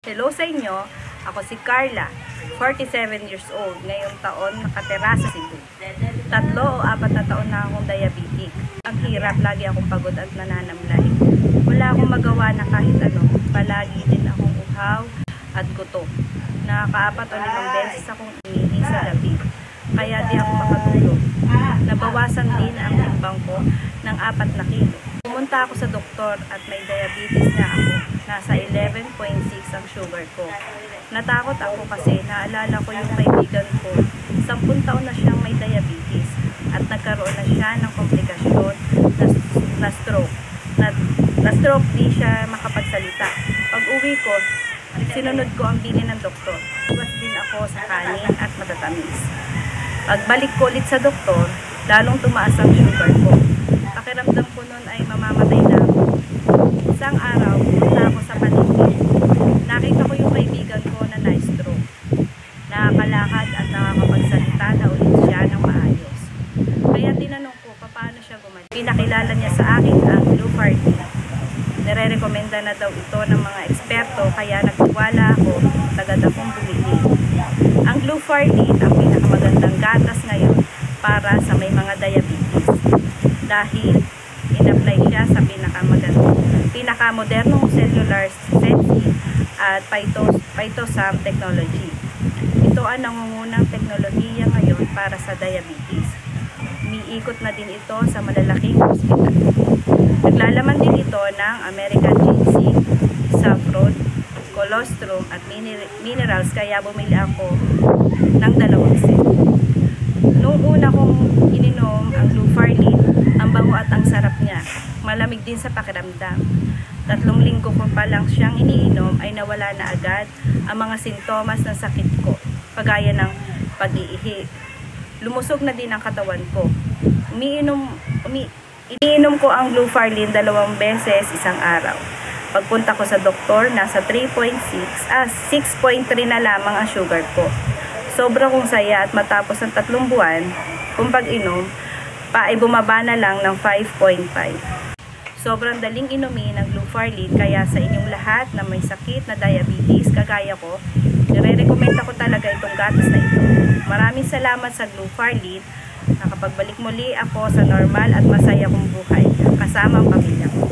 Hello sa inyo, ako si Carla, 47 years old, ngayong taon nakatira sa Cebu. 3 o 4 na taon na akong diabetic. Ang hirap, lagi akong pagod at nananamlay. Wala akong magawa na kahit ano, palagi din akong uhaw at gutom. Nakaka-4 o 5 beses akong umihi sa gabi, kaya di ako makatulog. Nabawasan din ang timbang ko ng 4 na kilo. Pumunta ako sa doktor at may diabetes na ako. Nasa 11.6 ang sugar ko. Natakot ako kasi naalala ko yung kaibigan ko. 10 taon na siyang may diabetes at nagkaroon na siya ng komplikasyon na stroke. Na stroke, di siya makapagsalita. Pag uwi ko, sinunod ko ang bilin ng doktor. Iwas din ako sa kanin at matatamis. Pagbalik ko ulit sa doktor, lalong tumaas ang sugar ko. Pakiramdam ko noon ay mamamatay na ako. Isang araw, punta ako sa palengke. Nakita ko yung kaibigan ko na na-stroke. Nakakalakad at nakakapagsalita na ulit siya ng maayos. Kaya tinanong ko paano siya gumaling. Pinakilala niya sa akin ang Glufardi. Nire-rekomenda na daw ito ng mga eksperto, kaya nagtiwala ako, tagad akong bumili. Ang Glufardi ang pinakamagandang gatas ngayon para sa may mga diabetes. Dahil in-apply siya sa pinakamodernong cellular sensing at phytosam technology. Ito ang nangungunang teknolohiya ngayon para sa diabetes. Umiikot na din ito sa malalaking ospital. Naglalaman din ito ng American ginseng, saffron, colostrum at minerals, kaya bumili ako ng 2 set. Noong una kong ininom ang Glufardi, ang bango at ang sarap niya. Malamig din sa pakiramdam. 3 linggo ko pa lang siyang iniinom ay nawala na agad ang mga sintomas ng sakit ko, kagaya ng pag-iihi. Lumusog na din ang katawan ko. Iniinom ko ang Glufardi 2 beses isang araw. Pagpunta ko sa doktor, nasa 6.3 na lamang ang sugar ko. Sobra kong saya at matapos ng 3 buwan, kung pag-inom, ay bumaba na lang ng 5.5. Sobrang daling inumin ng Glufardi, kaya sa inyong lahat na may sakit na diabetes kagaya ko, nire-recommenda ko talaga itong gatas na ito. Maraming salamat sa Glufardi. Nakapagbalik muli ako sa normal at masaya kong buhay kasama ang pamilya ko.